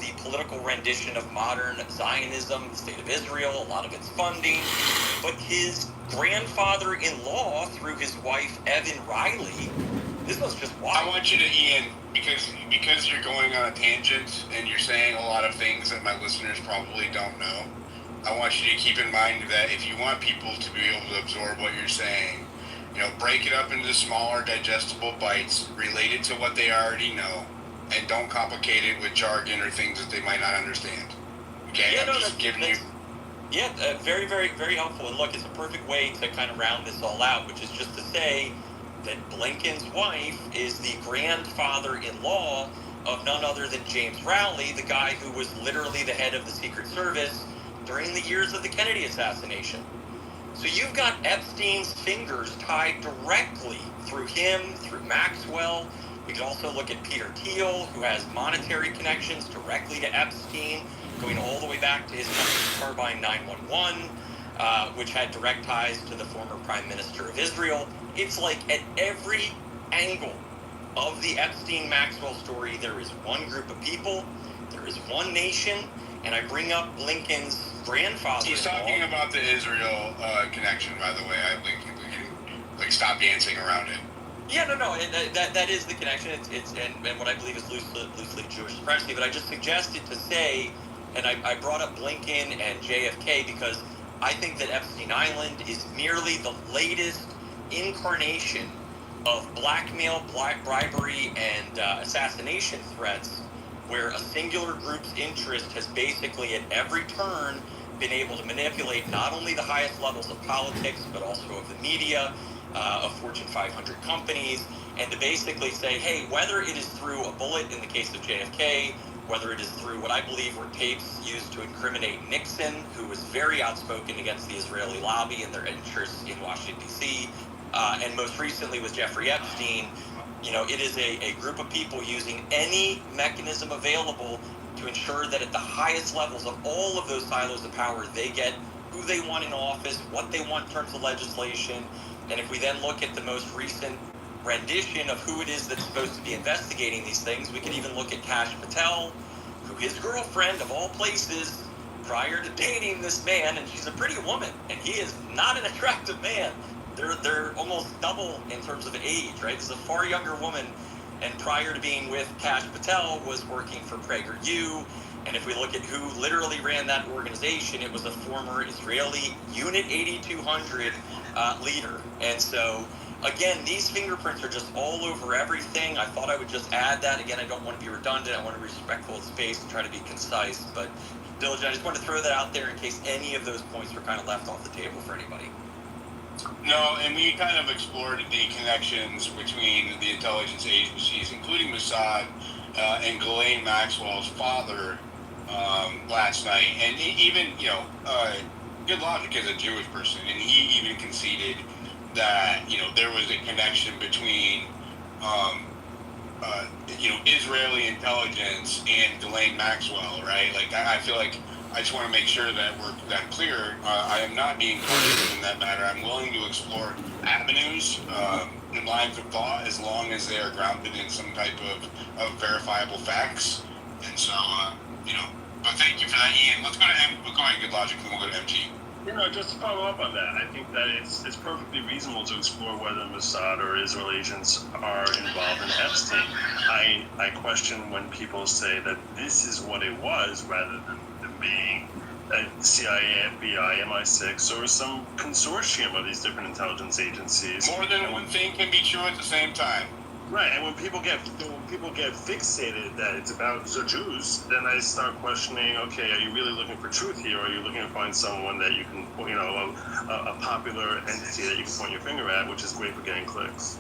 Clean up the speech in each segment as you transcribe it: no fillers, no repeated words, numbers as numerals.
the political rendition of modern Zionism, the State of Israel, a lot of its funding. But his grandfather-in-law, through his wife, Evan Riley, this was just wild. I want you to, Ian, because you're going on a tangent and you're saying a lot of things that my listeners probably don't know, I want you to keep in mind that if you want people to be able to absorb what you're saying, break it up into smaller, digestible bites, relate it to what they already know, and don't complicate it with jargon or things that they might not understand. Okay? Yeah, I'm just giving you... Yeah, very, very, very helpful. And look, it's a perfect way to kind of round this all out, which is just to say that Blinken's wife is the grandfather-in-law of none other than James Rowley, the guy who was literally the head of the Secret Service during the years of the Kennedy assassination. So you've got Epstein's fingers tied directly through him, through Maxwell. We could also look at Peter Thiel, who has monetary connections directly to Epstein, going all the way back to his company Carbine 911, which had direct ties to the former Prime Minister of Israel. It's like at every angle of the Epstein-Maxwell story, there is one group of people, there is one nation, and I bring up Blinken's grandfather. He's talking about the Israel connection, by the way. I think we can stop dancing around it. Yeah, no, that is the connection. It's and what I believe is loosely Jewish supremacy. But I just suggested to say, and I brought up Blinken and JFK because I think that Epstein Island is merely the latest incarnation of blackmail, bribery, and assassination threats, where a singular group's interest has basically at every turn been able to manipulate not only the highest levels of politics, but also of the media, of Fortune 500 companies, and to basically say, hey, whether it is through a bullet in the case of JFK, whether it is through what I believe were tapes used to incriminate Nixon, who was very outspoken against the Israeli lobby and their interests in Washington, D.C., and most recently was Jeffrey Epstein, it is a group of people using any mechanism available to ensure that at the highest levels of all of those silos of power, they get who they want in office, what they want in terms of legislation. And if we then look at the most recent rendition of who it is that's supposed to be investigating these things, we could even look at Kash Patel, who his girlfriend, of all places, prior to dating this man, and she's a pretty woman, and he is not an attractive man. They're almost double in terms of age, right? This is a far younger woman, and prior to being with Kash Patel was working for PragerU. And if we look at who literally ran that organization, it was a former Israeli Unit 8200 leader. And so, again, these fingerprints are just all over everything. I thought I would just add that. Again, I don't want to be redundant. I want to be respectful of space and try to be concise. But, Diligent, I just wanted to throw that out there in case any of those points were kind of left off the table for anybody. No, and we kind of explored the connections between the intelligence agencies, including Mossad and Ghislaine Maxwell's father last night. And even, Good Logic is a Jewish person, and he even conceded that, there was a connection between, Israeli intelligence and Ghislaine Maxwell, right? Like, I feel like I just want to make sure that we're that clear. I am not being partisan in that matter. I'm willing to explore avenues and lines of thought as long as they are grounded in some type of verifiable facts. And so, but thank you for that, Ian. Let's go to we'll go ahead and Good Logic, then we'll go to MT. Just to follow up on that, I think that it's perfectly reasonable to explore whether Mossad or Israel agents are involved in Epstein. I question when people say that this is what it was rather than being CIA, FBI, MI6, or some consortium of these different intelligence agencies. More than one thing can be true at the same time. Right, and when people get fixated that it's about the Jews, then I start questioning, okay, are you really looking for truth here, or are you looking to find someone that you can, a popular entity that you can point your finger at, which is great for getting clicks?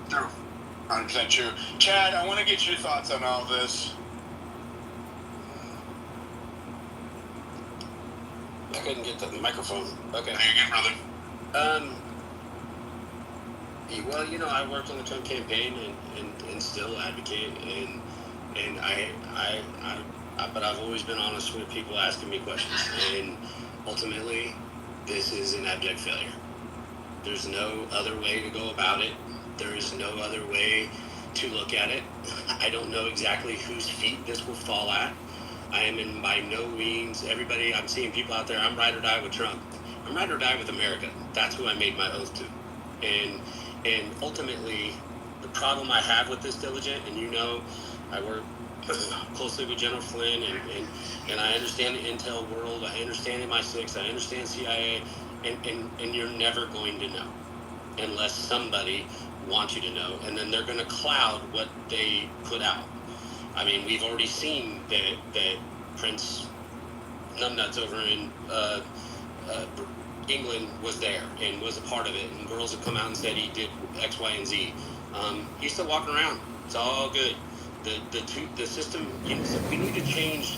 True. 100% true. Chad, I want to get your thoughts on all this. I couldn't get the microphone. Okay. Are you good, brother? Well, I worked on the Trump campaign and still advocate, but I've always been honest with people asking me questions, and ultimately, this is an abject failure. There's no other way to go about it. There is no other way to look at it. I don't know exactly whose feet this will fall at. I am in by no means everybody. I'm seeing people out there. I'm ride or die with Trump. I'm ride or die with America. That's who I made my oath to. And ultimately, the problem I have with this diligent, and you know, I work closely with General Flynn, and I understand the intel world. I understand MI6. I understand CIA, and you're never going to know unless somebody wants you to know, and then they're going to cloud what they put out. I mean, we've already seen that Prince Numbnuts over in England was there and was a part of it, and girls have come out and said he did X, Y, and Z. He's still walking around. It's all good. The system. You know, we need to change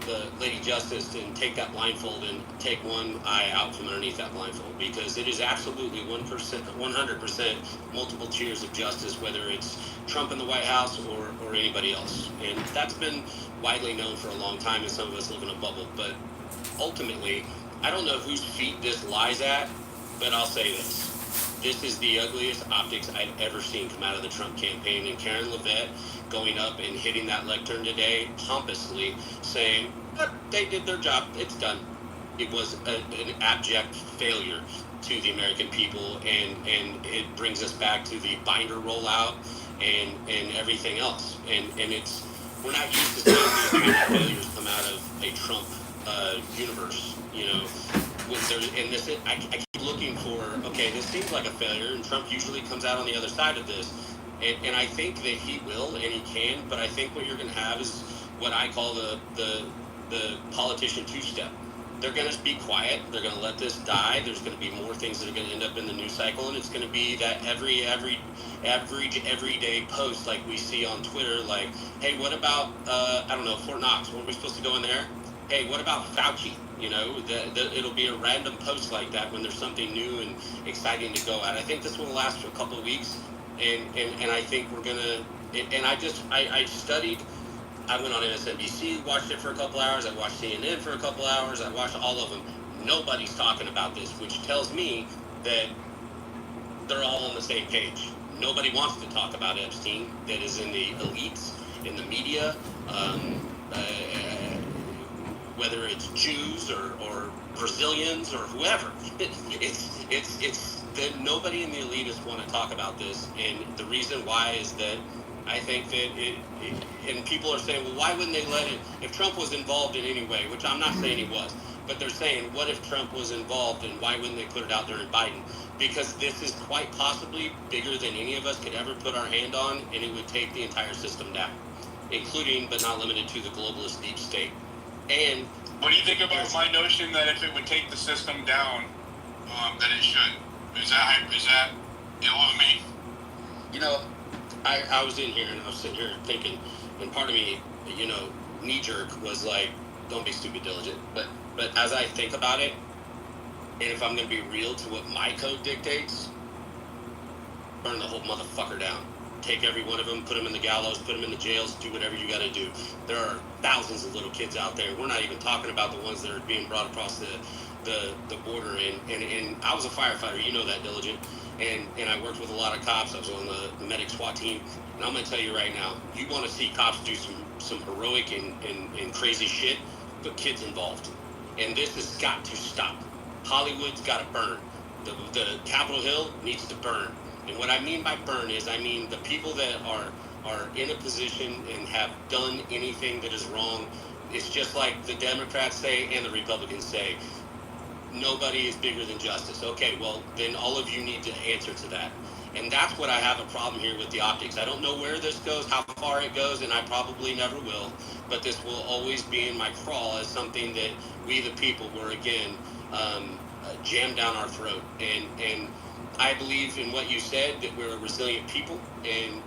the Lady Justice and take that blindfold and take one eye out from underneath that blindfold, because it is absolutely 100% multiple tiers of justice, whether it's Trump in the White House or anybody else. And that's been widely known for a long time, and some of us live in a bubble. But ultimately, I don't know whose feet this lies at, but I'll say this. This is the ugliest optics I've ever seen come out of the Trump campaign. And Karen Levette going up and hitting that lectern today, pompously saying, they did their job, it's done. It was an abject failure to the American people, and it brings us back to the binder rollout and everything else. And it's, we're not used to seeing these kind of failures come out of a Trump universe, you know. And this, I keep looking for, okay, this seems like a failure, and Trump usually comes out on the other side of this. And I think that he will and he can, but I think what you're going to have is what I call the politician two-step. They're going to be quiet. They're going to let this die. There's going to be more things that are going to end up in the news cycle, and it's going to be that average everyday post like we see on Twitter, like, hey, what about I don't know, Fort Knox? Weren't we supposed to go in there? Hey, what about Fauci? You know, it'll be a random post like that when there's something new and exciting to go at. I think this will last for a couple of weeks, and I think we're gonna. And I studied. I went on MSNBC, watched it for a couple hours. I watched CNN for a couple hours. I watched all of them. Nobody's talking about this, which tells me that they're all on the same page. Nobody wants to talk about Epstein. That is in the elites, in the media. Whether it's Jews or Brazilians or whoever, it's that nobody in the elitists want to talk about this. And the reason why is that I think that and people are saying, well, why wouldn't they let it, if Trump was involved in any way, which I'm not saying he was, but they're saying, what if Trump was involved, and why wouldn't they put it out there in Biden? Because this is quite possibly bigger than any of us could ever put our hand on, and it would take the entire system down, including but not limited to the globalist deep state. And what do you think about my notion that if it would take the system down, that it should? Is that ill of me? You know, I was in here and I was sitting here thinking, and part of me, you know, knee jerk was like, don't be stupid diligent. But as I think about it, and if I'm going to be real to what my code dictates, burn the whole motherfucker down. Take every one of them, put them in the gallows, put them in the jails, do whatever you got to do. There are thousands of little kids out there. We're not even talking about the ones that are being brought across the border. And I was a firefighter, you know that, Diligent. And I worked with a lot of cops. I was on the medic SWAT team. And I'm going to tell you right now, you want to see cops do some heroic and crazy shit, put kids involved. And this has got to stop. Hollywood's got to burn. The Capitol Hill needs to burn. And what I mean by burn is, I mean the people that are in a position and have done anything that is wrong. It's just like the Democrats say and the Republicans say, nobody is bigger than justice. Okay, well, then all of you need to answer to that. And that's what I have a problem here with the optics. I don't know where this goes, how far it goes, and I probably never will. But this will always be in my crawl as something that we the people were, again, jammed down our throat. And I believe in what you said, that we're a resilient people, and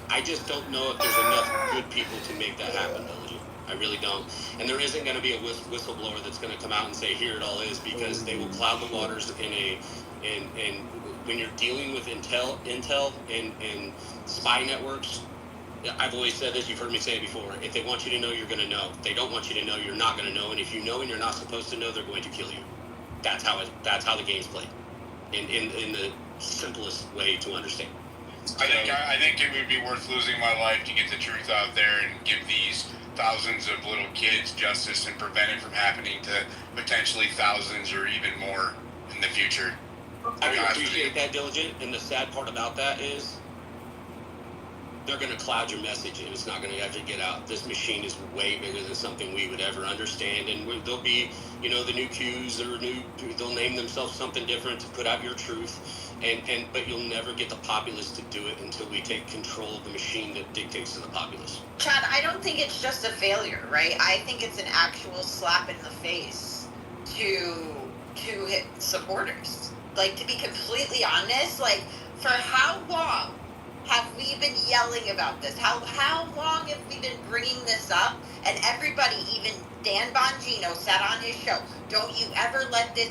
I just don't know if there's enough good people to make that happen, Diligent. I really don't. And there isn't going to be a whistleblower that's going to come out and say, here it all is, because they will cloud the waters and when you're dealing with intel and spy networks, I've always said this, you've heard me say it before, if they want you to know, you're going to know. If they don't want you to know, you're not going to know. And if you know and you're not supposed to know, they're going to kill you. That's how the game's played. In the simplest way to understand. I think it would be worth losing my life to get the truth out there and give these thousands of little kids justice and prevent it from happening to potentially thousands or even more in the future. I appreciate that, Diligent, and the sad part about that is they're going to cloud your message and it's not going to ever get out. This machine is way bigger than something we would ever understand, and there'll be, the new Qs or they'll name themselves something different to put out your truth, but you'll never get the populace to do it until we take control of the machine that dictates to the populace. Chad, I don't think it's just a failure, right? I think it's an actual slap in the face to hit supporters. Like, to be completely honest, like, for how long have we been yelling about this? How long have we been bringing this up? And everybody, even Dan Bongino, said on his show, don't you ever let this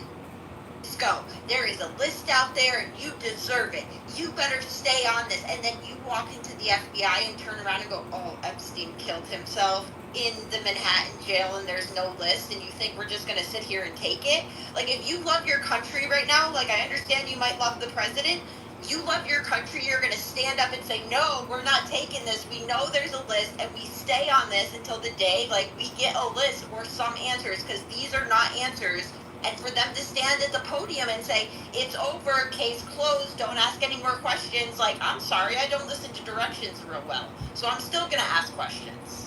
go. There is a list out there and you deserve it. You better stay on this. And then you walk into the FBI and turn around and go, oh, Epstein killed himself in the Manhattan jail and there's no list, and you think we're just going to sit here and take it? Like, if you love your country right now, like, I understand you might love the president, you love your country, you're going to stand up and say, no, we're not taking this. We know there's a list, and we stay on this until the day, like, we get a list or some answers, because these are not answers. And for them to stand at the podium and say, it's over, case closed, don't ask any more questions, like, I'm sorry, I don't listen to directions real well, so I'm still going to ask questions.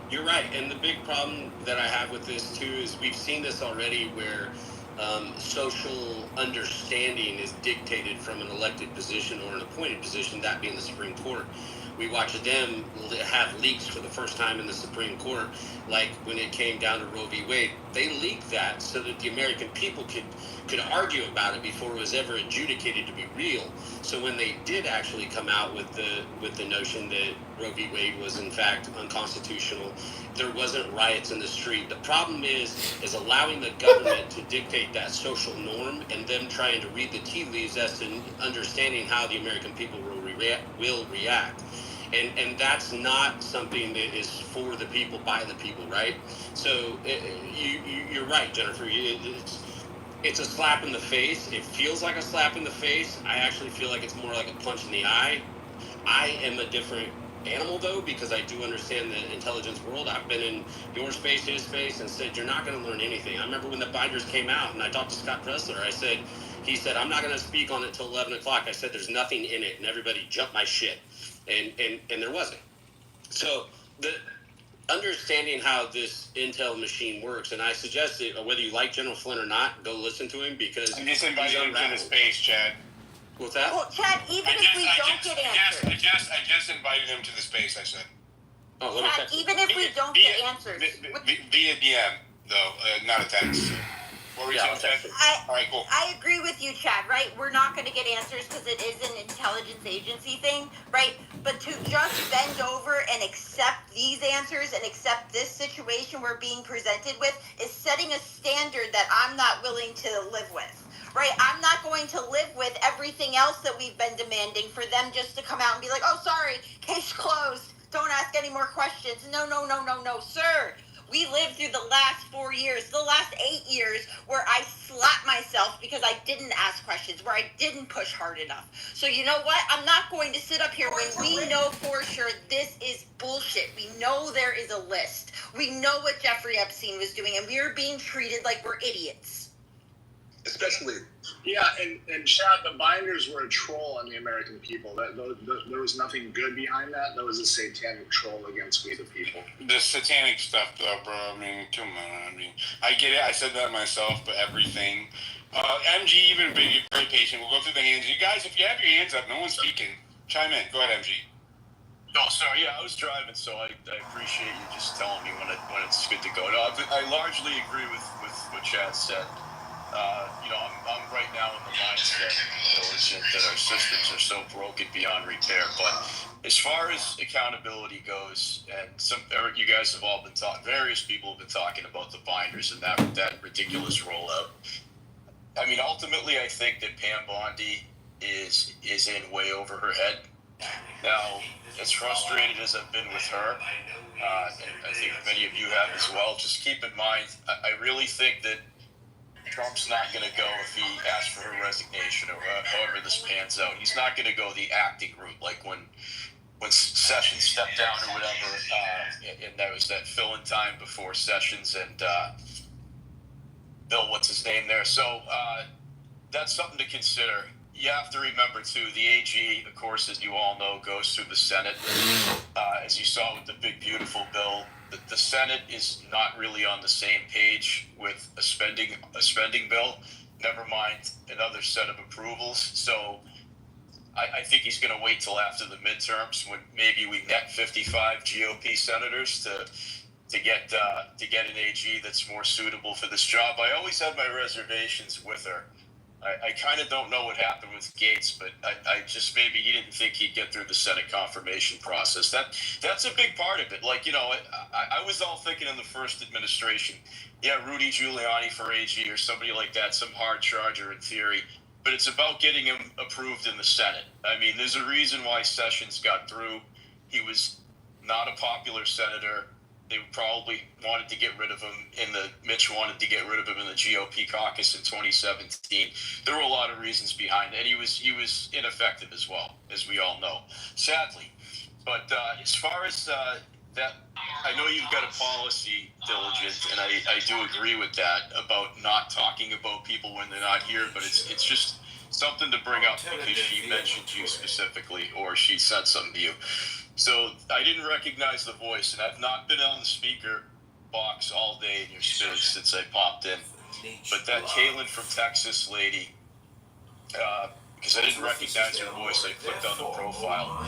You're right, and the big problem that I have with this, too, is we've seen this already where social understanding is dictated from an elected position or an appointed position, that being the Supreme Court. We watched them have leaks for the first time in the Supreme Court, like when it came down to Roe v. Wade. They leaked that so that the American people could argue about it before it was ever adjudicated to be real. So when they did actually come out with the notion that Roe v. Wade was in fact unconstitutional, there wasn't riots in the street. The problem is allowing the government to dictate that social norm and them trying to read the tea leaves as to understanding how the American people will react. And that's not something that is for the people, by the people, right? So you're right, Jennifer. It's a slap in the face. It feels like a slap in the face. I actually feel like it's more like a punch in the eye. I am a different animal, though, because I do understand the intelligence world. I've been in your space, his space, and said, you're not going to learn anything. I remember when the binders came out, and I talked to Scott Pressler. He said, I'm not going to speak on it till 11 o'clock. I said, there's nothing in it, and everybody jumped my shit. And there wasn't. So the understanding how this intel machine works, and I suggest that whether you like General Flynn or not, go listen to him, because I'm just inviting him to the space, Chad. What's that? Well, Chad, even if we don't get answers. I just invited him to the space, I said. Oh, let me Chad, text him. even if we don't get answers. Via DM, though, not a text. What were you saying, Chad? All right, cool. I agree with you, Chad, right? We're not going to get answers because it is an intelligence agency thing, right? But to just bend over and accept these answers and accept this situation we're being presented with is setting a standard that I'm not willing to live with, right? I'm not going to live with everything else that we've been demanding for them just to come out and be like, oh, sorry, case closed. Don't ask any more questions. No, sir. We lived through the last 4 years, the last 8 years, where I slapped myself because I didn't ask questions, where I didn't push hard enough. So you know what? I'm not going to sit up here when we know for sure this is bullshit. We know there is a list. We know what Jeffrey Epstein was doing, and we are being treated like we're idiots. Especially. Yeah, and Chad, the binders were a troll on the American people. There was nothing good behind that. That was a satanic troll against we the people. The satanic stuff, though, bro. I mean, come on. I mean, I get it. I said that myself, but everything. MG, even very, very patient. We'll go through the hands. You guys, if you have your hands up, no one's speaking. Chime in. Go ahead, MG. No, sorry. Yeah, I was driving, so I appreciate you just telling me when it's good to go. No, I largely agree with what Chad said. I'm right now in the mindset, Diligent, that our systems are so broken beyond repair. But as far as accountability goes, and you guys have all been talking, various people have been talking about the binders and that ridiculous rollout. I mean, ultimately, I think that Pam Bondi is in way over her head. Now, as frustrated as I've been with her, and I think many of you have as well, just keep in mind, I really think that Trump's not going to go if he asks for her resignation or however this pans out. He's not going to go the acting route, like when Sessions stepped down or whatever, and there was that fill-in time before Sessions and Bill, what's his name there. So that's something to consider. You have to remember, too, the AG, of course, as you all know, goes through the Senate. As you saw with the big, beautiful bill, the Senate is not really on the same page with a spending bill, never mind another set of approvals. So I think he's going to wait till after the midterms when maybe we net 55 GOP senators to get an AG that's more suitable for this job. I always had my reservations with her. I kind of don't know what happened with Gates, but I just maybe he didn't think he'd get through the Senate confirmation process. That's a big part of it. Like, you know, I was all thinking in the first administration, yeah, Rudy Giuliani for AG or somebody like that, some hard charger in theory. But it's about getting him approved in the Senate. I mean, there's a reason why Sessions got through. He was not a popular senator. They probably wanted to get rid of him Mitch wanted to get rid of him in the GOP caucus in 2017. There were a lot of reasons behind it. And he was ineffective as well, as we all know, sadly. But as far as that, I know you've got a policy, Diligent, and I do agree with that about not talking about people when they're not here, but it's just something to bring up because she mentioned you specifically or she said something to you. So I didn't recognize the voice, and I've not been on the speaker box all day in your space since I popped in. But that Caitlin from Texas lady, because I didn't recognize her voice, I clicked on the profile.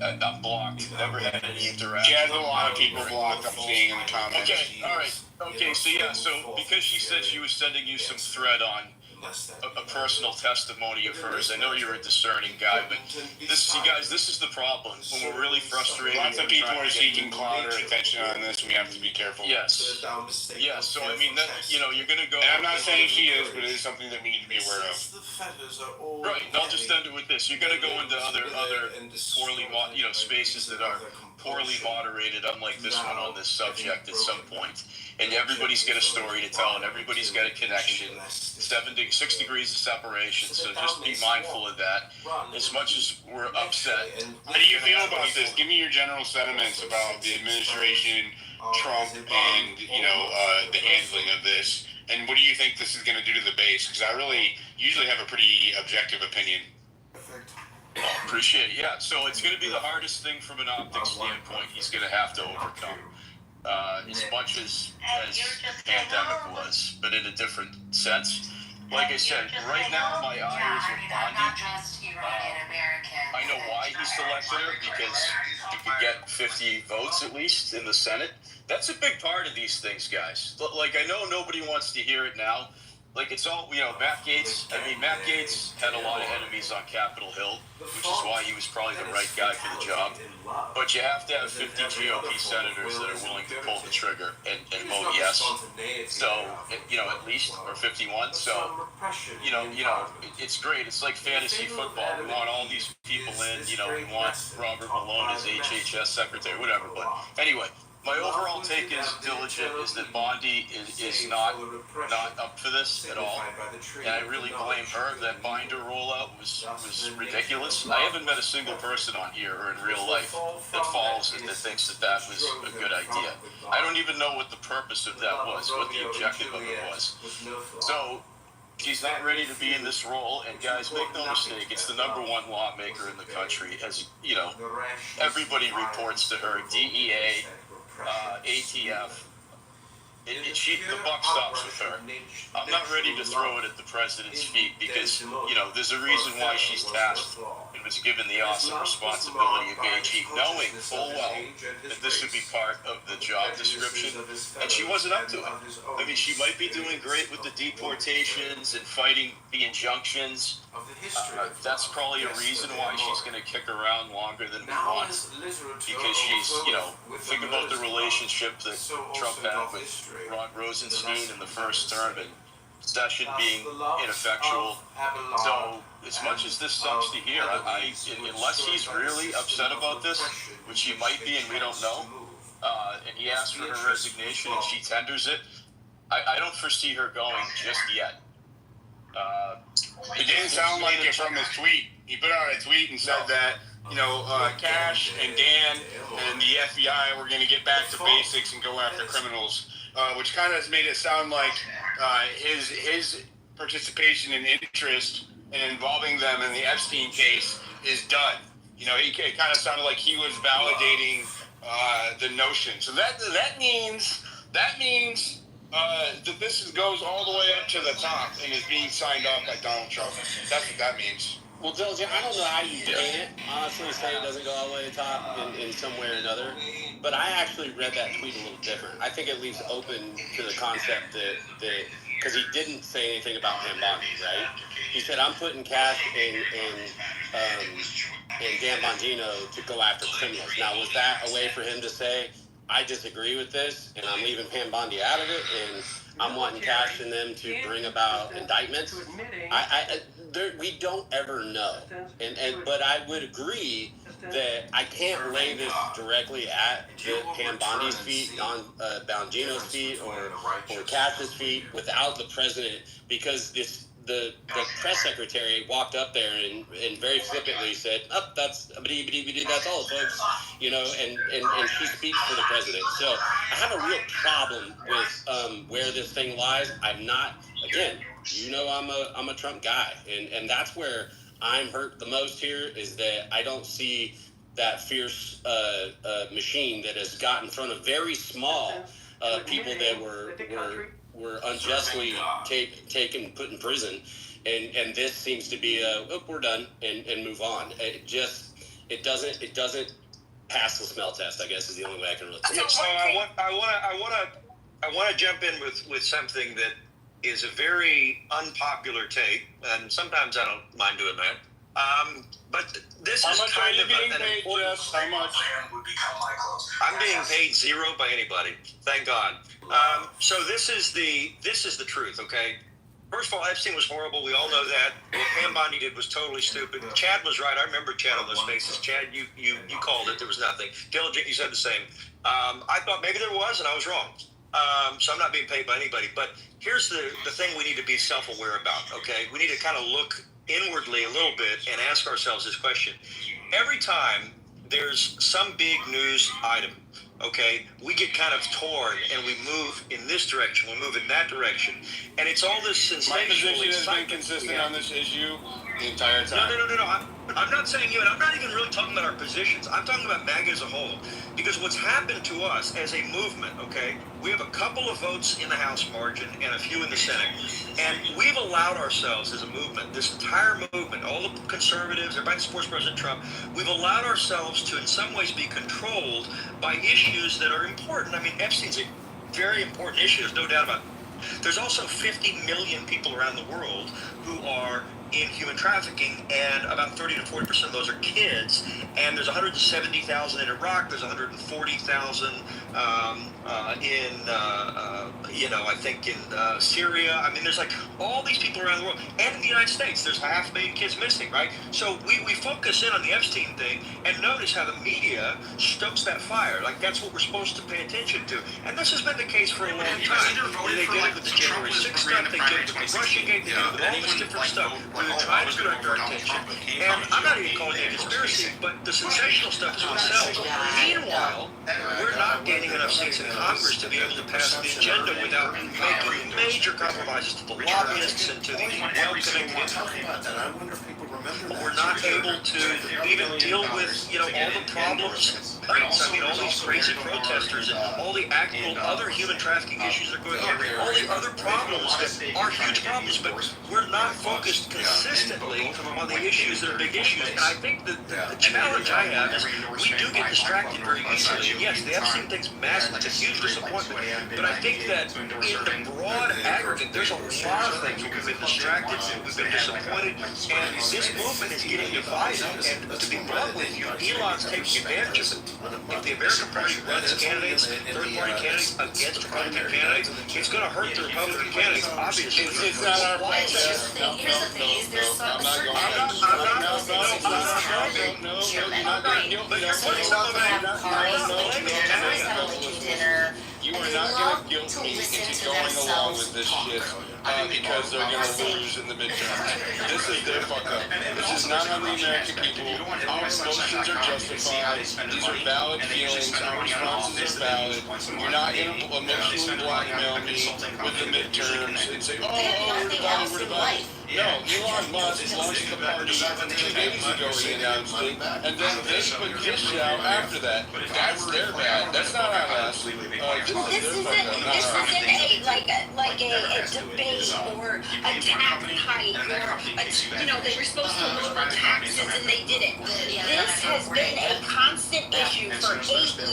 I'm blocked. Never had any interaction. She has a lot of people blocked, I'm seeing in the comments. Okay, all right. Okay, so yeah, so because she said she was sending you some thread on a personal testimony of hers. I know you're a discerning guy, but this is the problem. When we're really frustrated, Lots of people are seeking clout or attention on this. We have to be careful. Yes. Yeah. So I mean, that, you know, you're going to go. And I'm not saying she is, but it is something that we need to be aware of. Right. And I'll just end it with this. You're going to go into other poorly, spaces that are poorly moderated, unlike this one on this subject at some point. And everybody's got a story to tell, and everybody's got a connection. 6 degrees of separation, so just be mindful of that. As much as we're upset. How do you feel about this? Give me your general sentiments about the administration, Trump, and the handling of this. And what do you think this is going to do to the base? Because I really usually have a pretty objective opinion. Oh, appreciate it. Yeah, so it's going to be the hardest thing from an optics standpoint he's going to have to overcome. As much as pandemic was, but in a different sense. Like I said, right now my eyes are Bondi. I know why he selected her, because he could get 50 votes at least in the Senate. That's a big part of these things, guys. Like, I know nobody wants to hear it now. Like, it's all, Matt Gates had a lot of enemies on Capitol Hill, which is why he was probably the right guy for the job. But you have to have 50 GOP senators that are willing to pull the trigger and vote yes. So, at least, or 51. So, it's great. It's like fantasy football. We want all these people in, we want Robert Malone as HHS secretary, whatever. But anyway, my overall take is Diligent is that Bondi is not up for this at all, and I really blame her. That binder rollout was ridiculous. I haven't met a single person on here or in real life that follows it that thinks that was a good idea. I don't even know what the purpose of that was, what the objective of it was. So she's not ready to be in this role, and guys, make no mistake, it's the #1 lawmaker in the country. As everybody reports to her, DEA. ATF, the buck stops with her. I'm not ready to throw it at the president's feet because, there's a reason why she's tasked and was given the awesome responsibility of AG, knowing full well that this would be part of the job description, and she wasn't up to it. I mean, she might be doing great with the deportations and fighting the injunctions. That's probably a reason why she's going to kick around longer than we want, because she's, think about the relationship that Trump had with Rod Rosenstein in the first term, and Session being ineffectual. So, as much as this sucks to hear, unless he's really upset about this, which he might be and we don't know, and he asks for her resignation and she tenders it, I don't foresee her going just yet. It didn't sound like it from his tweet. He put out a tweet and said that, Cash and Dan and the FBI were going to get back to basics and go after criminals, which kind of made it sound like his participation and interest in involving them in the Epstein case is done. It kind of sounded like he was validating the notion. So that means that this goes all the way up to the top and is being signed off by Donald Trump. That's what that means. Well, Dilge, I don't know how you can honestly say it doesn't go all the way to the top in some way or another, but I actually read that tweet a little different. I think it leaves open to the concept that because he didn't say anything about Pam Bondi, right? He said, I'm putting Cash and Dan Bongino to go after criminals. Now, was that a way for him to say, I disagree with this, and I'm leaving Pam Bondi out of it, and I'm wanting Cash and them to bring about indictments? We don't ever know, but I would agree that I can't lay this directly at Pam Bondi's feet, on Bongino's feet, or Cash's feet without the president, because the press secretary walked up there and very flippantly said, that's all, folks, and she speaks for the president. So I have a real problem with where this thing lies. I'm not, again, I'm a Trump guy, and that's where I'm hurt the most here, is that I don't see that fierce machine that has got in front of very small people that were unjustly taken, put in prison, and this seems to be we're done and move on. It doesn't pass the smell test, I guess, is the only way I can really put it. So I want to jump in with something that is a very unpopular take, and sometimes I don't mind doing that. But this is kind of an important. How much? I'm being paid zero by anybody. Thank God. So this is the truth. Okay. First of all, Epstein was horrible. We all know that. What Pam Bondi did was totally stupid. Chad was right. I remember Chad on those faces. Chad, you called it. There was nothing. Diligent, you said the same. I thought maybe there was, and I was wrong. So I'm not being paid by anybody. But here's the thing we need to be self-aware about, okay? We need to kind of look inwardly a little bit and ask ourselves this question. Every time there's some big news item, okay, we get kind of torn and we move in this direction, we move in that direction, and it's all this sensational My position has been consistent on this issue the entire time. No. I'm not saying you, and I'm not even really talking about our positions. I'm talking about MAGA as a whole. Because what's happened to us as a movement, okay, we have a couple of votes in the House margin and a few in the Senate. And we've allowed ourselves as a movement, this entire movement, all the conservatives, everybody that supports President Trump, we've allowed ourselves to in some ways be controlled by issues that are important. I mean, Epstein's a very important issue, there's no doubt about it. There's also 50 million people around the world who are in human trafficking, and about 30 to 40% of those are kids. And there's 170,000 in Iraq. There's 140,000 I think in Syria. I mean, there's like all these people around the world, and in the United States, there's 500,000 kids missing, right? So we focus in on the Epstein thing, and notice how the media stokes that fire. Like that's what we're supposed to pay attention to, and this has been the case for a long time. They did it with the January 6th stuff. They did it with the Russiagate. They did it with all this different stuff. We were trying to direct our attention, and I'm not even calling it a conspiracy, but the sensational stuff is what sells. Meanwhile, we're not gaining enough seats in Congress to be able to pass the agenda without making major compromises to the lobbyists and to the well-connected individuals. We're not able to even deal with, all the problems. I mean, all these crazy protesters and all the actual other human trafficking issues that are going on. All the other problems that are huge problems, but we're not focused consistently on the issues that are big issues. And I think that the challenge I have is we do get distracted very easily. And yes, the Epstein thing's massive. It's a huge disappointment. But I think that in the broad aggregate, there's a lot of things where we've been distracted, we've been disappointed, and this movement is getting divided. And to be blunt with you, Elon's taking advantage of it. If the American Party runs candidates, third-party candidates against Republican candidates, it's going to hurt the Republican candidates. Obviously, it's not our fault. Here's the thing: is there's some certain But you're putting some of it. dinner. You are not going to guilt me into going along with this shit because they're going to lose in the midterms. This is their fuck up. This is not on the American people. Our emotions are justified. These are valid feelings. Our responses are valid. You're not going to emotionally blackmail me with the midterms and say, oh, we're about it. No, Elon Musk launched the party 2 days ago, he announced it, and then they put this out after that. That's their bad. That's not on us. This isn't a debate or a tax hike or they were supposed to lower taxes and they didn't. This has been a constant issue for 8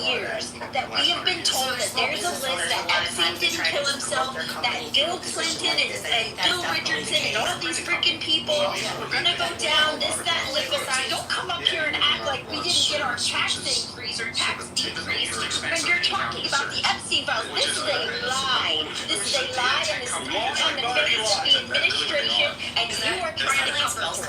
years that we have been told that there's a list that Epstein didn't kill himself, that Bill Clinton and Bill Richardson and all these freaking people were gonna go down, this, that, and the other. Don't come up here and act like we didn't get our tax increase or tax decrease when you're talking about the Epstein files. This is a lie. This is a lie, and this is all on the face of the administration, and you are trying to help us.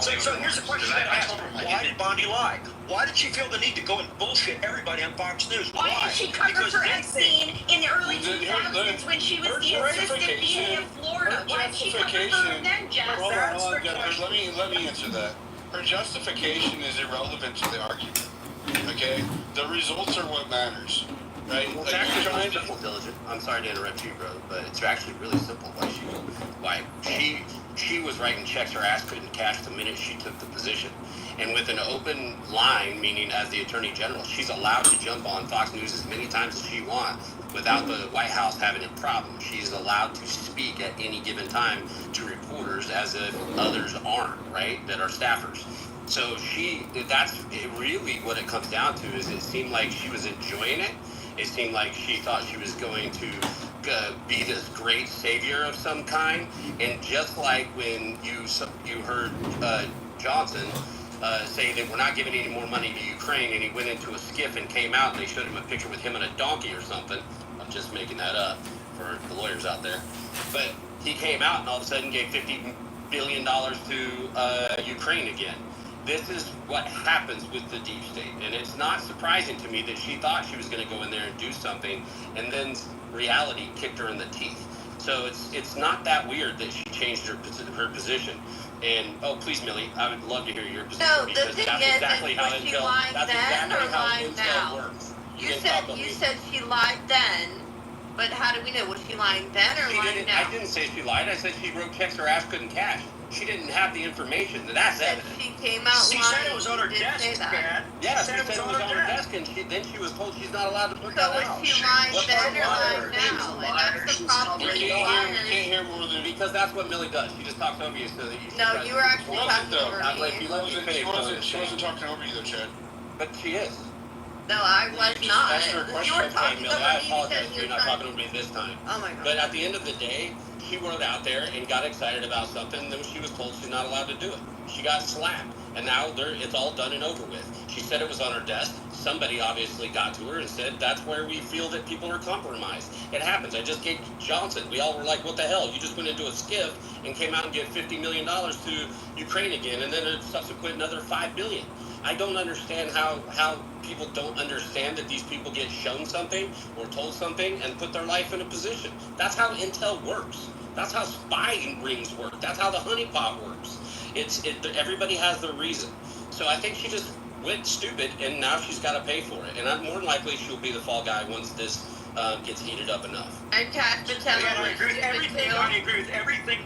So here's the question I asked her. Why did Bondi lie? Why did she feel the need to go and bullshit everybody on Fox News? Why did she cover for Epstein in the early 2000s when she was the assistant DA of Florida? Why did she cover for him then, Jeff? Hold on, let me answer that. Her justification is irrelevant to the argument. Okay? The results are what matters. Right? Well, it's actually really simple, Diligent. I'm sorry to interrupt you, bro, but it's actually really simple why she was writing checks her ass couldn't cash the minute she took the position. And with an open line, meaning as the Attorney General, she's allowed to jump on Fox News as many times as she wants without the White House having a problem. She's allowed to speak at any given time to reporters as if others aren't, right, that are staffers. So that's really what it comes down to is it seemed like she was enjoying it. It seemed like she thought she was going to be this great savior of some kind. And just like when you heard Johnson say that we're not giving any more money to Ukraine, and he went into a skiff and came out and they showed him a picture with him and a donkey or something. I'm just making that up for the lawyers out there. But he came out and all of a sudden gave $50 billion to Ukraine again. This is what happens with the deep state. And it's not surprising to me that she thought she was going to go in there and do something, and then reality kicked her in the teeth. So it's not that weird that she changed her position. And please, Millie, I would love to hear your position. No, because the thing that's is, exactly how was she intel, lying that's then exactly or how lying intel now? works. You said she lied then, but how do we know? Was she lying then or lying now? I didn't say she lied. I said she wrote checks her ass couldn't cash. She didn't have the information. That's evident. She came out She lying. said it was on her desk, Dad. Yeah, she said it was on her desk, and then she was told she's not allowed to put that So out. was she lying What then or part lying now? And that's the problem. We can't hear more than... Because that's what Millie does. She just talks over you so that you... No, you were actually talking over She me. wasn't talking over you though, Chad. But she is. No, I was not. That's her question. You were talking Millie, over I me apologize because you're not talking over me this time. Oh my god. But at the end of the day, she went out there and got excited about something, and then she was told she's not allowed to do it. She got slapped, and now it's all done and over with. She said it was on her desk. Somebody obviously got to her and said, that's where we feel that people are compromised. It happens. I just gave Johnson. We all were like, what the hell? You just went into a skiff and came out and gave $50 million to Ukraine again, and then a subsequent another $5 billion. I don't understand how people don't understand that these people get shown something or told something and put their life in a position. That's how intel works. That's how spying rings work. That's how the honeypot works. Everybody has their reason. So I think she just went stupid, and now she's got to pay for it. And I'm more than likely she'll be the fall guy once this gets heated up enough. And Cat Patel. I agree with everything. I agree with everything.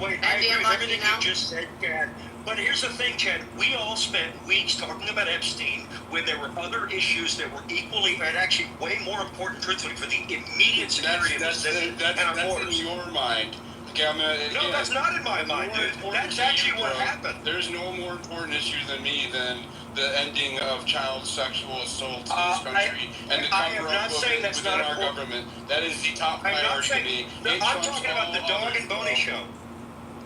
Wait, I agree with everything you just said, Chad. But here's the thing, Chad. We all spent weeks talking about Epstein when there were other issues that were equally and actually way more important, truthfully, for the immediate security of That's in your mind. Okay, no, that's not in my mind, dude. That's actually what happened. There's no more important issue than me than the ending of child sexual assault in this country and the cover-up within our government. That is the top priority to me. I'm talking about the Dog and Pony show.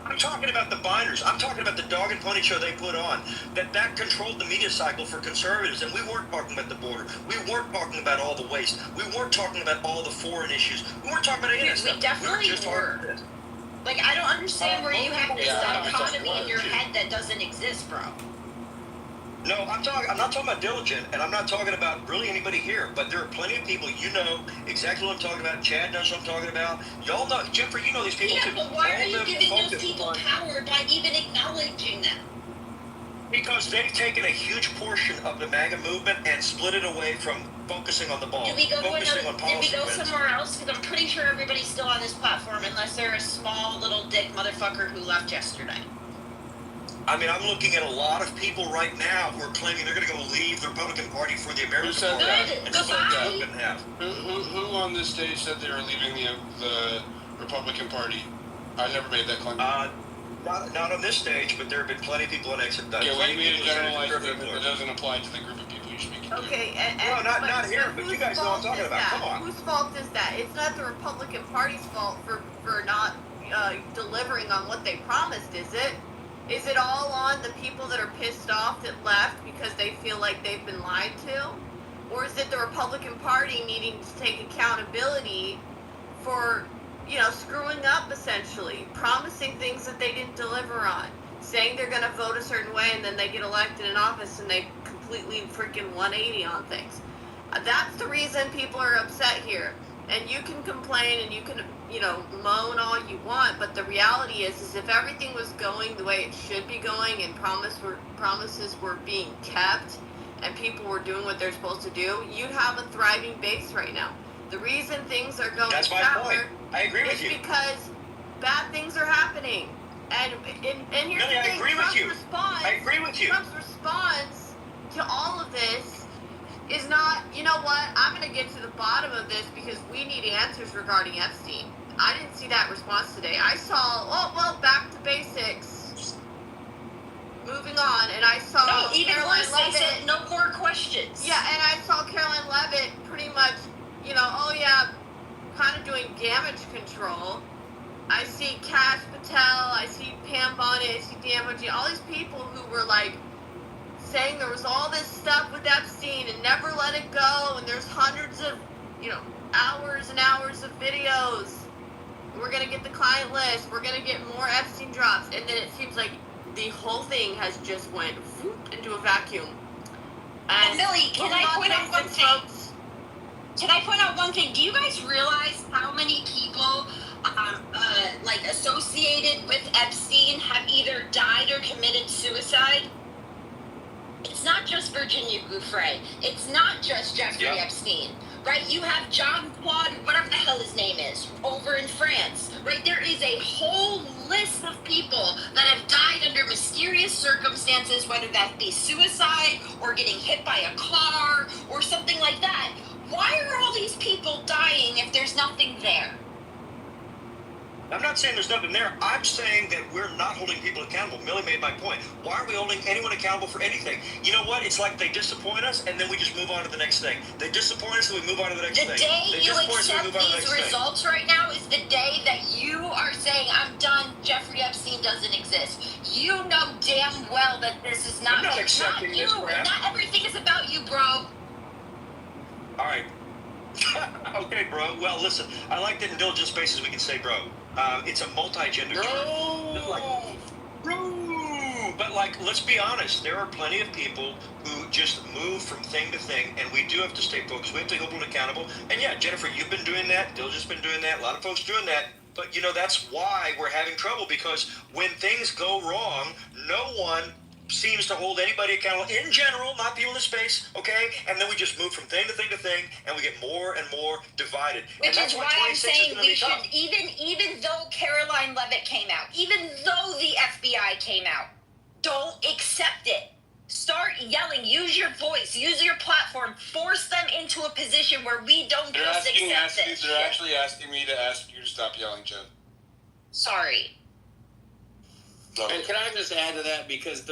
I'm talking about the binders. I'm talking about the Dog and Pony show they put on. That controlled the media cycle for conservatives. And we weren't talking about the border. We weren't talking about all the waste. We weren't talking about all the foreign issues. We weren't talking about any of that stuff. We definitely were. Like, I don't understand where you have this dichotomy in your head that doesn't exist, bro. No, I'm not talking about diligent, and I'm not talking about really anybody here. But there are plenty of people. You know exactly what I'm talking about. Chad knows what I'm talking about. Y'all know, Jeffrey. You know these people Yeah, too. but why All are you them giving those focus people on- power by even acknowledging them? Because they've taken a huge portion of the MAGA movement and split it away from focusing on the ball, Did we go to focusing another? on Did we policy go wins. somewhere else? Because I'm pretty sure everybody's still on this platform, unless they're a small little dick motherfucker who left yesterday. I mean, I'm looking at a lot of people right now who are claiming they're going to go leave the Republican Party for the American said Party. that? Good. And split Goodbye. it up in half. Who on this stage said they were leaving the Republican Party? I never made that claim. Not on this stage, but there have been plenty of people on exit. Yeah, we need to generalize that it. it doesn't apply to the group of people you're speaking to. Okay, No, not but here, but you guys know what I'm talking about. Come on. Whose fault is that? It's not the Republican Party's fault for not delivering on what they promised, is it? Is it all on the people that are pissed off that left because they feel like they've been lied to? Or is it the Republican Party needing to take accountability for, screwing up essentially, promising things that they didn't deliver on, saying they're going to vote a certain way and then they get elected in office and they completely freaking 180 on things? That's the reason people are upset here. And you can complain and you can, moan all you want, but the reality is if everything was going the way it should be going and promises were being kept and people were doing what they're supposed to do, you'd have a thriving base right now. The reason things are going That's my point. I agree with you. is because bad things are happening. And here's Really, the I thing, agree with you. Response, I agree with you. Trump's response to all of this is not, you know what, I'm going to get to the bottom of this because we need answers regarding Epstein. I didn't see that response today. I saw, back to basics. Moving on, and I saw No, even Caroline worse, they Leavitt. said no more questions. Yeah, and I saw Caroline Leavitt pretty much, kind of doing damage control. I see Kash Patel, I see Pam Bonet, I see Dan Mojia, all these people who were saying there was all this stuff with Epstein and never let it go, and there's hundreds of, hours and hours of videos. We're gonna get the client list. We're gonna get more Epstein drops, and then it seems like the whole thing has just went into a vacuum. And Millie, can I point out one thing? Can I point out one thing? Do you guys realize how many people, associated with Epstein have either died or committed suicide? It's not just Virginia Giuffre. It's not just Jeffrey Epstein, right? You have John Claude, whatever the hell his name is, over in France, right? There is a whole list of people that have died under mysterious circumstances, whether that be suicide or getting hit by a car or something like that. Why are all these people dying if there's nothing there? I'm not saying there's nothing there. I'm saying that we're not holding people accountable. Millie made my point. Why are we holding anyone accountable for anything? You know what? It's like they disappoint us, and then we just move on to the next thing. They disappoint us, and we move on to the next thing. The day They you disappoint us, and we accept move on to the these next thing. results right now is the day that you are saying, I'm done, Jeffrey Epstein doesn't exist. You know damn well that this is not I'm not me. accepting Not you. this crap. Not everything is about you, bro. All right. Okay, bro. Well, listen, I like that in diligent spaces we can say bro. It's a multi-gender term. Bro! But, let's be honest. There are plenty of people who just move from thing to thing, and we do have to stay focused. We have to hold them accountable. And, yeah, Jennifer, you've been doing that. Diligent's been doing that. A lot of folks doing that. But, that's why we're having trouble, because when things go wrong, no one seems to hold anybody accountable in general, not people in the space, okay? And then we just move from thing to thing to thing, and we get more and more divided. Which and is why I'm saying we should, tough. even though Caroline Leavitt came out, even though the FBI came out, don't accept it. Start yelling, use your voice, use your platform, force them into a position where we don't They're just accept asking, this they're shit. actually asking me to ask you to stop yelling, Jen. Sorry. And can I just add to that, because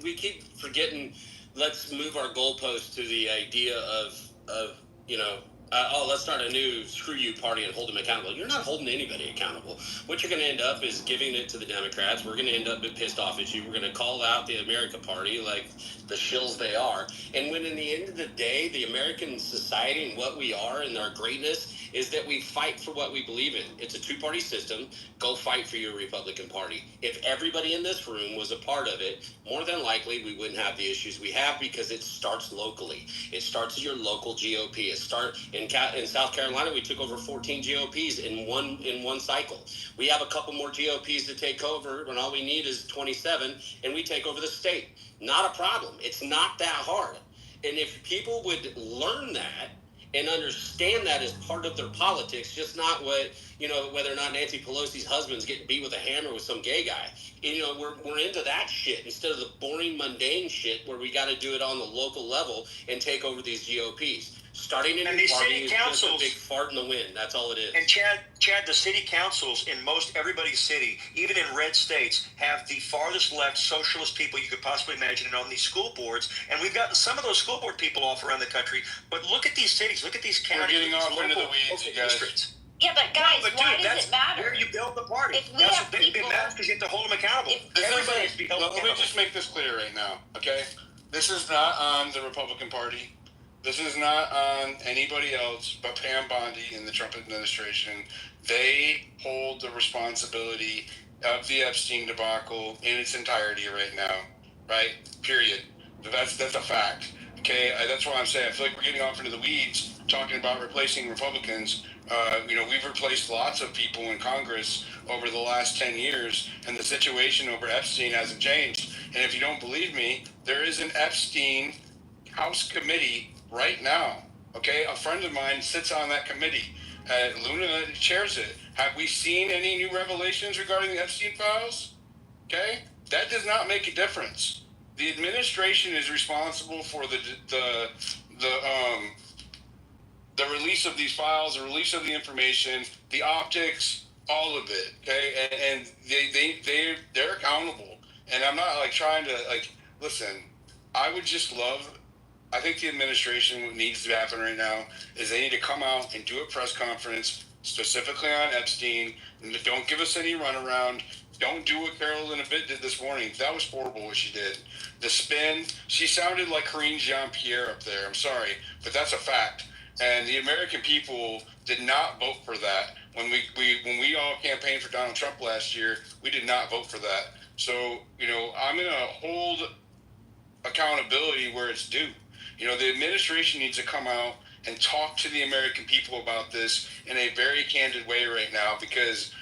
we keep forgetting, let's move our goalposts to the idea of let's start a new screw you party and hold them accountable. You're not holding anybody accountable. What you're going to end up is giving it to the Democrats. We're going to end up pissed off at you. We're going to call out the America Party like the shills they are. And when in the end of the day, the American society and what we are and our greatness is that we fight for what we believe in. It's a two-party system. Go fight for your Republican Party. If everybody in this room was a part of it, more than likely we wouldn't have the issues we have, because it starts locally. It starts at your local GOP. It starts in South Carolina. We took over 14 GOPs in one cycle. We have a couple more GOPs to take over, when all we need is 27, and we take over the state. Not a problem. It's not that hard. And if people would learn that and understand that as part of their politics, just not what, whether or not Nancy Pelosi's husband's getting beat with a hammer with some gay guy. We're into that shit instead of the boring, mundane shit where we got to do it on the local level and take over these GOPs. Starting a new party is just a big fart in the wind. That's all it is. And Chad, the city councils in most everybody's city, even in red states, have the farthest left socialist people you could possibly imagine on these school boards. And we've gotten some of those school board people off around the country. But look at these cities, look at these counties. We're getting off into the weeds, you guys. Districts. Yeah, but guys, why does it matter? Where you build the party. If we That's have a big matter, because you have to hold them accountable. Everybody has to be held accountable. Let me just make this clear right now, okay? This is not on the Republican Party. This is not on anybody else but Pam Bondi and the Trump administration. They hold the responsibility of the Epstein debacle in its entirety right now, right? Period. That's a fact. Okay, that's why I'm saying I feel like we're getting off into the weeds talking about replacing Republicans. We've replaced lots of people in Congress over the last 10 years, and the situation over Epstein hasn't changed. And if you don't believe me, there is an Epstein House committee right now. Okay, a friend of mine sits on that committee. Luna chairs it. Have we seen any new revelations regarding the Epstein files? Okay, that does not make a difference. The administration is responsible for the release of these files, the release of the information, the optics, all of it. Okay, and they're accountable. And I'm not trying to listen. I would just love. I think the administration, what needs to happen right now is they need to come out and do a press conference specifically on Epstein. Don't give us any runaround. Don't do what Carolyn Abbott did this morning. That was horrible what she did. The spin, she sounded like Karine Jean-Pierre up there. I'm sorry, but that's a fact. And the American people did not vote for that. When we all campaigned for Donald Trump last year, we did not vote for that. So, I'm going to hold accountability where it's due. The administration needs to come out and talk to the American people about this in a very candid way right now, because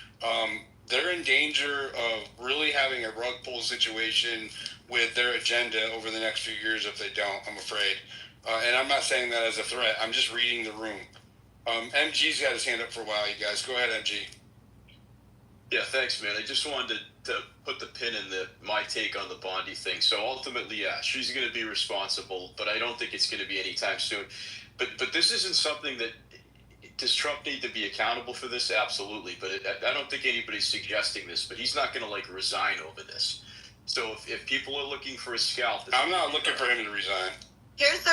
they're in danger of really having a rug pull situation with their agenda over the next few years if they don't, I'm afraid. And I'm not saying that as a threat. I'm just reading the room. MG's got his hand up for a while, you guys. Go ahead, MG. Yeah, thanks, man. I just wanted to put the pin in my take on the Bondi thing. So ultimately, yeah, she's going to be responsible, but I don't think it's going to be anytime soon. But this isn't something that does Trump need to be accountable for this? Absolutely, but I don't think anybody's suggesting this. But he's not going to resign over this. So if people are looking for a scalp, I'm not looking for him to resign. Here's the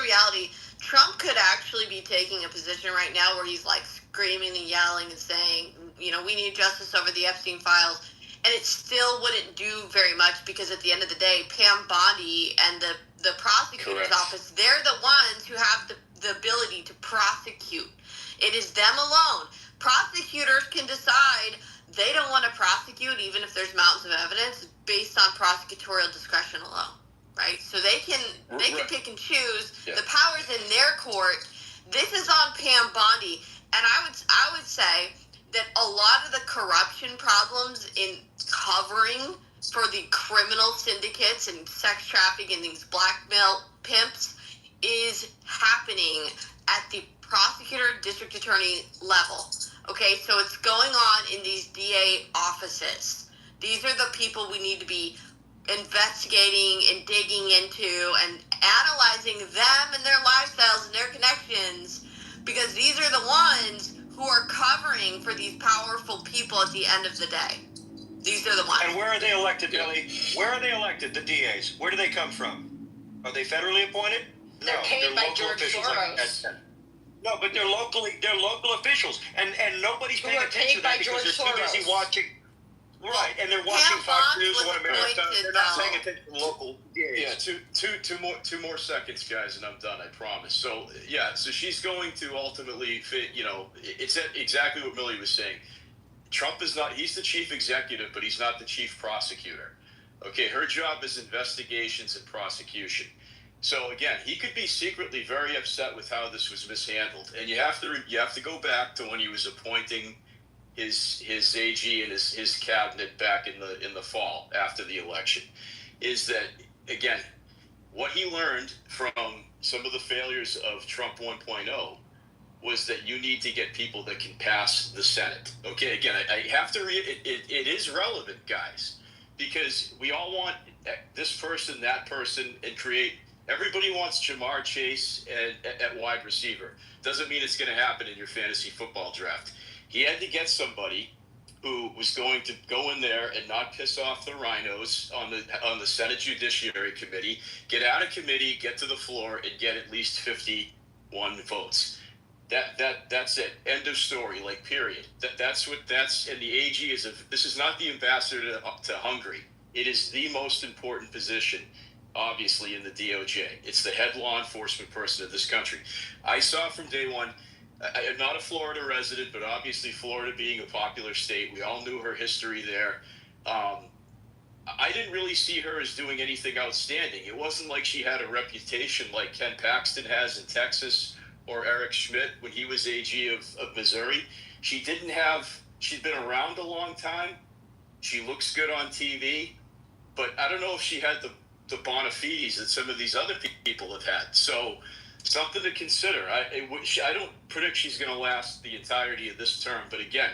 reality. Trump could actually be taking a position right now where he's screaming and yelling and saying, we need justice over the Epstein files. And it still wouldn't do very much, because at the end of the day, Pam Bondi and the prosecutor's office, they're the ones who have the ability to prosecute. It is them alone. Prosecutors can decide they don't want to prosecute, even if there's mountains of evidence, based on prosecutorial discretion alone. Right? So they can pick and choose the powers in their court. This is on Pam Bondi. And I would say that a lot of the corruption problems in covering for the criminal syndicates and sex trafficking and these blackmail pimps is happening at the prosecutor, district attorney level. Okay, so it's going on in these DA offices. These are the people we need to be investigating and digging into and analyzing them and their lifestyles and their connections, because these are the ones who are covering for these powerful people at the end of the day. These are the ones. And where are they elected, Billy? Where are they elected, the DAs? Where do they come from? Are they federally appointed? They're paid by local George officials Soros. No, but they're local officials, and nobody's Who paying are attention to paid by that because George they're too busy Soros. watching. Right, and they're watching Pam Fox Bond News was or America. appointed, They're not though. paying attention to local gigs. Yeah, two more seconds, guys, and I'm done. I promise. So yeah, so she's going to ultimately fit. It's exactly what Millie was saying. Trump is not. He's the chief executive, but he's not the chief prosecutor. Okay, her job is investigations and prosecution. So again, he could be secretly very upset with how this was mishandled, and you have to go back to when he was appointing his AG and his cabinet back in the fall after the election. Is that again, what he learned from some of the failures of Trump 1.0 was that you need to get people that can pass the Senate. Okay, again, I have to read it is relevant, guys, because we all want this person, that person, and create. Everybody wants Jamar Chase at wide receiver. Doesn't mean it's going to happen in your fantasy football draft. He had to get somebody who was going to go in there and not piss off the rhinos on the Senate Judiciary Committee, get out of committee, get to the floor, and get at least 51 votes. That's it. End of story. Like period. That's and the AG is this is not the ambassador to Hungary. It is the most important position, obviously, in the DOJ. It's the head law enforcement person of this country. I saw from day one. I am not a Florida resident, but obviously Florida being a popular state, we all knew her history there. I didn't really see her as doing anything outstanding. It wasn't like she had a reputation like Ken Paxton has in Texas or Eric Schmidt when he was AG of Missouri. She'd been around a long time. She looks good on TV, but I don't know if she had the bona fides that some of these other people have had. So something to consider. I don't predict she's going to last the entirety of this term, but again,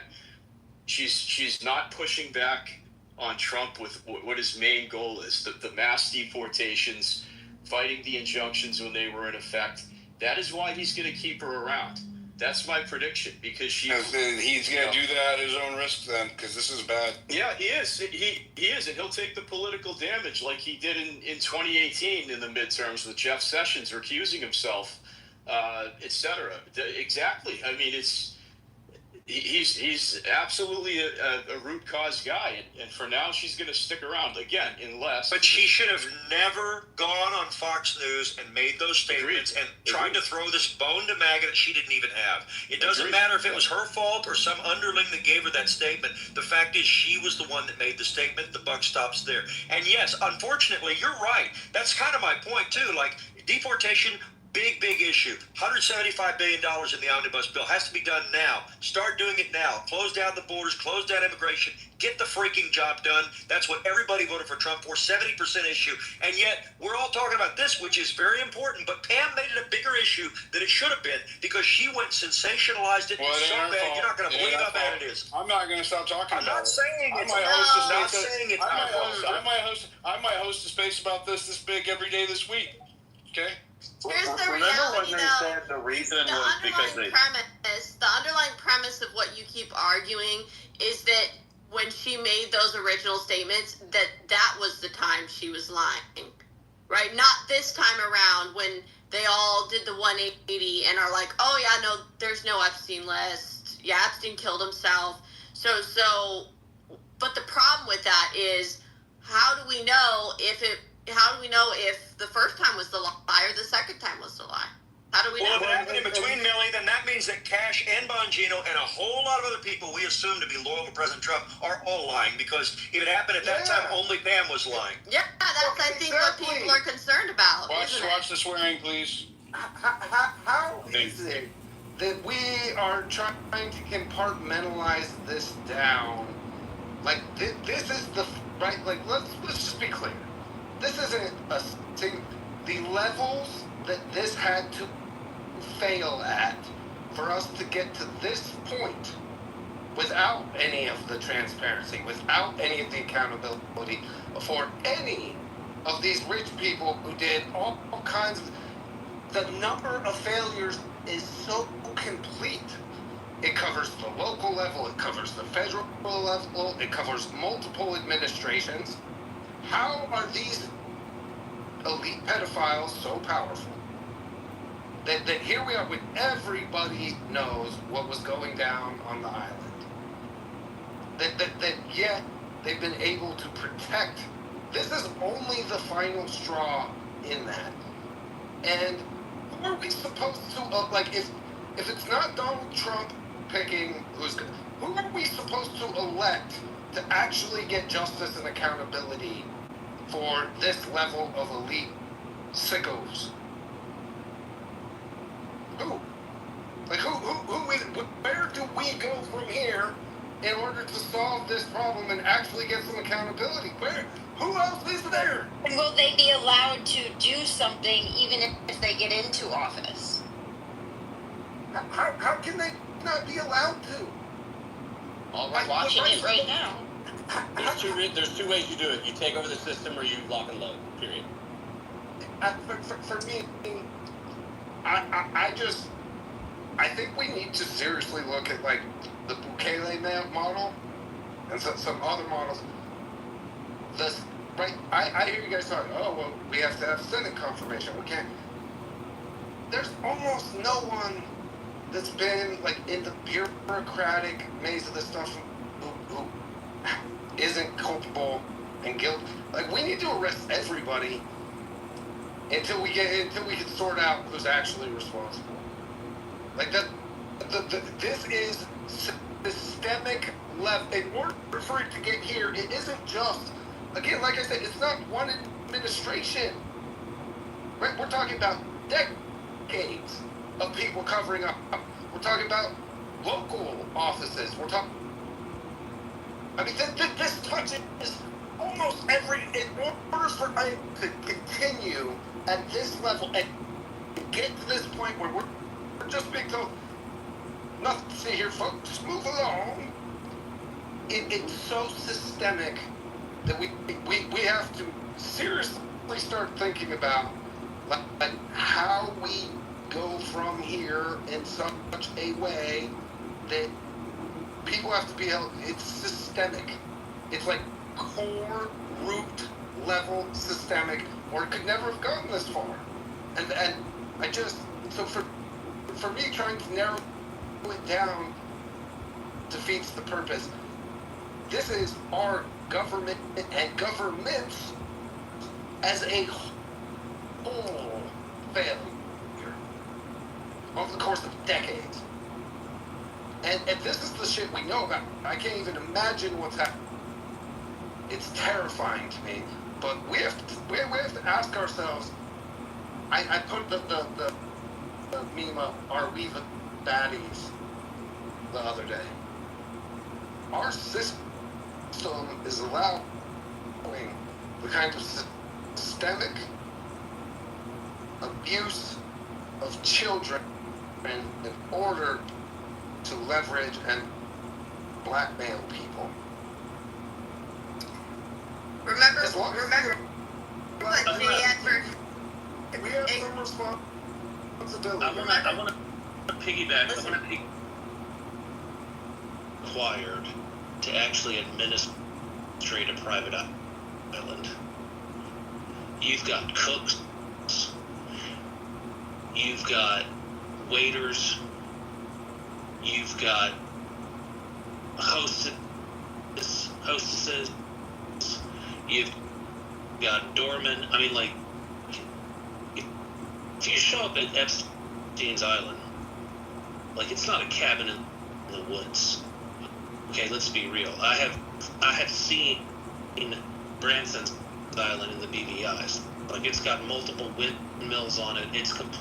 she's not pushing back on Trump with what his main goal is, the mass deportations, fighting the injunctions when they were in effect. That is why he's going to keep her around. That's my prediction, because he's going to do that at his own risk then, because this is bad. Yeah, he is. He is, and he'll take the political damage like he did in 2018 in the midterms with Jeff Sessions recusing himself, etc. Exactly. I mean, he's absolutely a root cause guy, and for now she's going to stick around again, unless. But she should have never gone on Fox News and made those statements and tried to throw this bone to MAGA that she didn't even have. It doesn't matter if it was her fault or some underling that gave her that statement. The fact is, she was the one that made the statement. The buck stops there. And yes, unfortunately, you're right. That's kind of my point too. Like deportation. Big issue. $175 billion in the omnibus bill has to be done now. Start doing it now. Close down the borders, close down immigration, get the freaking job done. That's what everybody voted for Trump for, 70% issue. And yet, we're all talking about this, which is very important, but Pam made it a bigger issue than it should have been because she went sensationalized it so bad, you're not going to believe how bad it is. I'm not going to stop talking about it. I'm not saying it's I might host a space about this big every day this week. Okay? Here's the Remember reality, when they though. said the reason The was because they... underlying premise of what you keep arguing is that when she made those original statements, that was the time she was lying, right? Not this time around when they all did the 180 and are like, oh yeah, no, there's no Epstein list. Yeah, Epstein killed himself. So, but the problem with that is, how do we know if the first time was the lie or the second time was the lie? How do we know? Well, if it happened in between, Millie, then that means that Cash and Bongino and a whole lot of other people we assume to be loyal to President Trump are all lying, because if it happened at that time, only Pam was lying. Yeah, that's I think what people are concerned about. Watch the swearing, please. How is it that we are trying to compartmentalize this down? Like this is the right. Like let's just be clear. This isn't a thing. The levels that this had to fail at for us to get to this point without any of the transparency, without any of the accountability for any of these rich people who did all kinds of... The number of failures is so complete. It covers the local level, it covers the federal level, it covers multiple administrations. How are these elite pedophiles so powerful that here we are when everybody knows what was going down on the island? That yet they've been able to protect. This is only the final straw in that. And who are we supposed to, like, if it's not Donald Trump picking who's good, who are we supposed to elect to actually get justice and accountability for this level of elite sickos? Who? Like, who is, where do we go from here in order to solve this problem and actually get some accountability? Who else is there? And will they be allowed to do something even if they get into office? How can they not be allowed to? Well, we're watching it right now. There's two ways you do it. You take over the system or you lock and load, period. For me, I think we need to seriously look at, like, the Bukele model and some other models. I hear you guys talking, oh, well, we have to have Senate confirmation. We can't. There's almost no one that's been, like, in the bureaucratic maze of this stuff who isn't culpable and guilty. Like, we need to arrest everybody until we can sort out who's actually responsible. Like, that, this is systemic left. In order for it to get here, it isn't just, again, like I said, it's not one administration. Right? We're talking about decades of people covering up. We're talking about local offices. We're talking. I mean, this touches almost every. In order for it to continue at this level and get to this point where we're just being told, nothing to see here, folks, move along. It's so systemic that we have to seriously start thinking about, like how we go from here in such a way that people have to be held. It's systemic. It's like core root level systemic, or it could never have gotten this far. And I just, so for me, trying to narrow it down defeats the purpose. This is our government and governments as a whole failure over the course of decades. And this is the shit we know about. I can't even imagine what's happening. It's terrifying to me. But we have to ask ourselves. I put the meme up, are we the baddies, the other day. Our system is allowing the kind of systemic abuse of children in order to leverage and blackmail people. Remember As long as what Jay Edwards. we have some responsibility. I want to piggyback. Required to actually administrate a private island. You've got cooks. You've got waiters. You've got hostesses. You've got doormen. I mean, like, if you show up at Epstein's Island, like, it's not a cabin in the woods. Okay, let's be real. I have seen Branson's Island in the BVI's. Like, it's got multiple windmills on it. It's complete.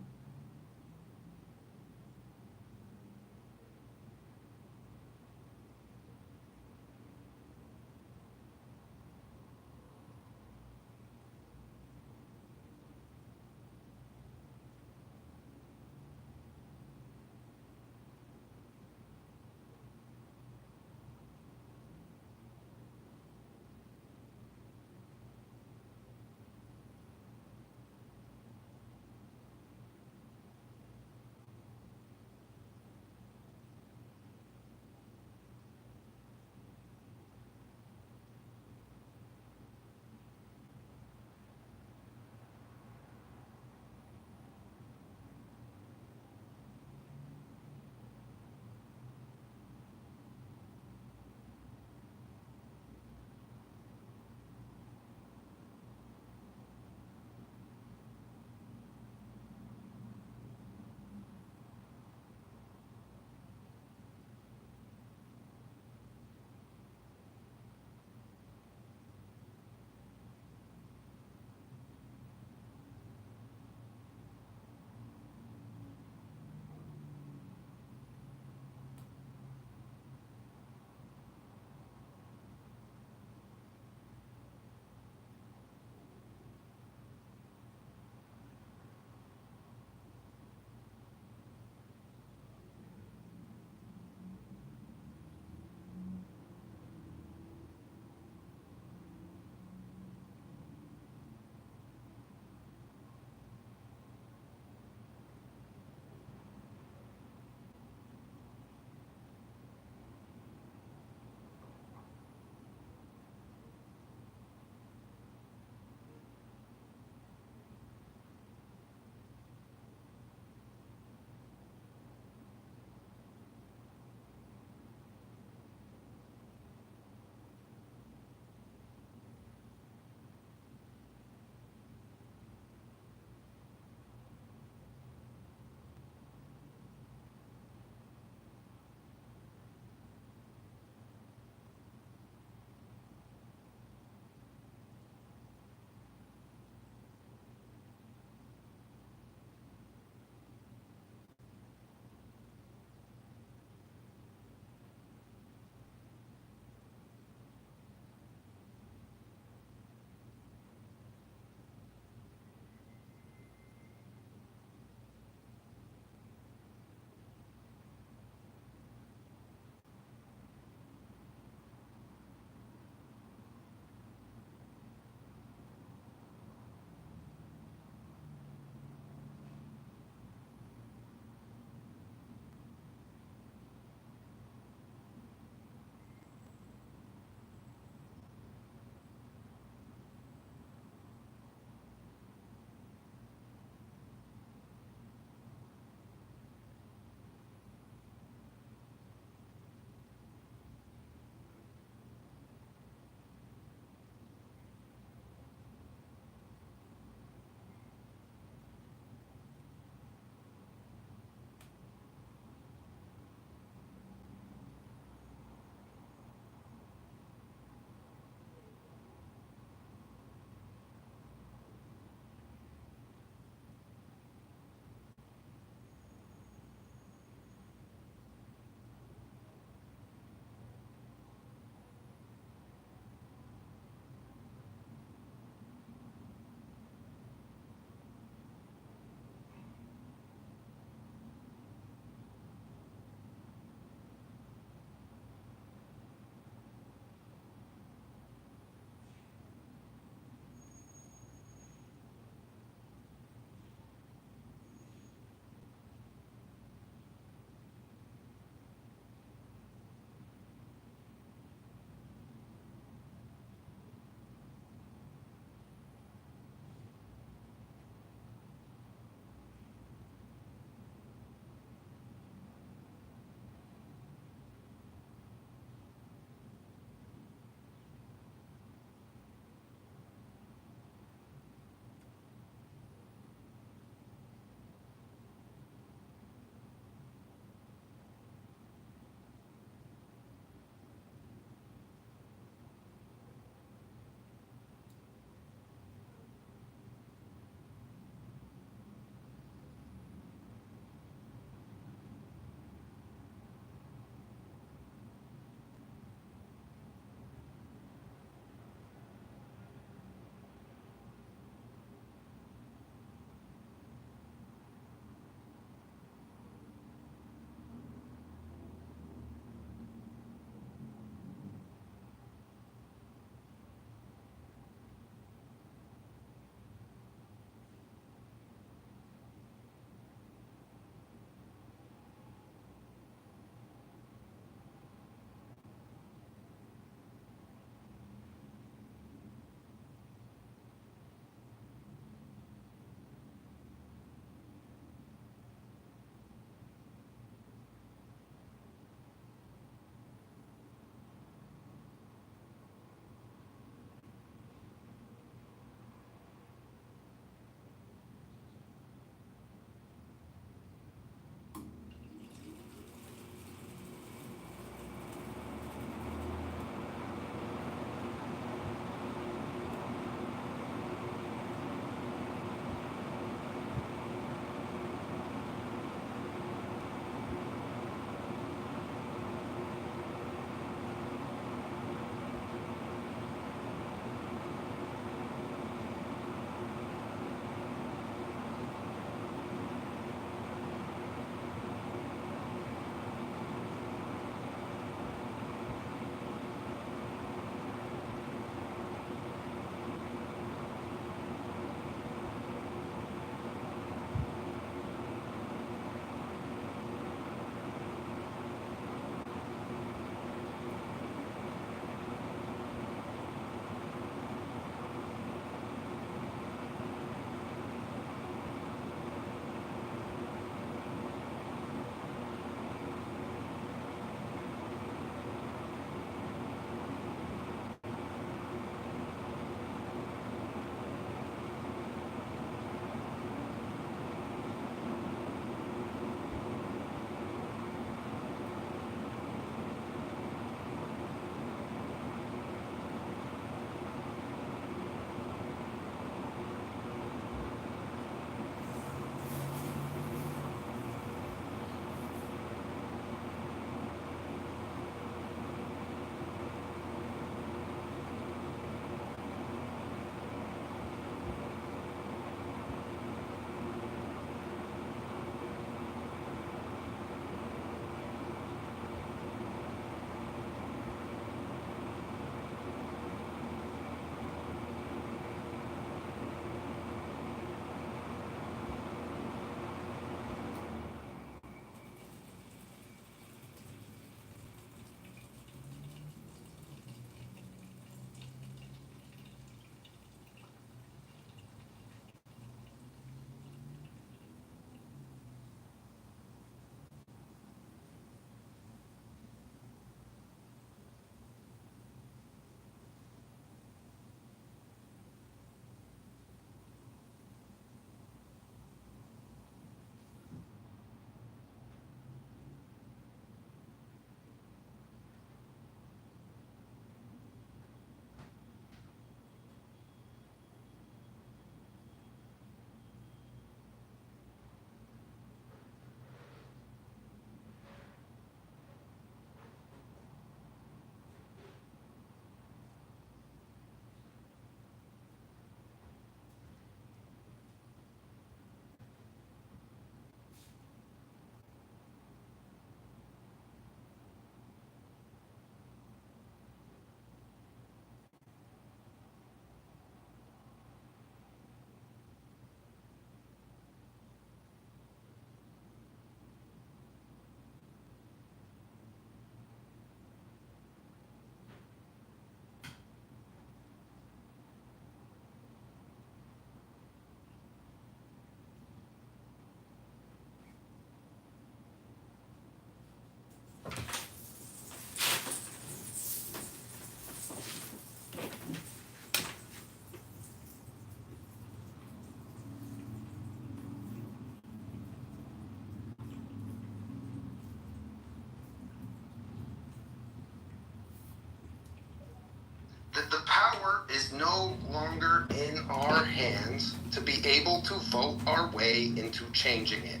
power is no longer in our hands to be able to vote our way into changing it.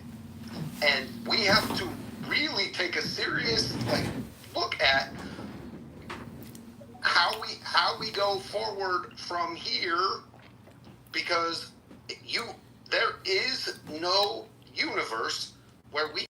And we have to really take a serious look at how we go forward from here, because there is no universe where we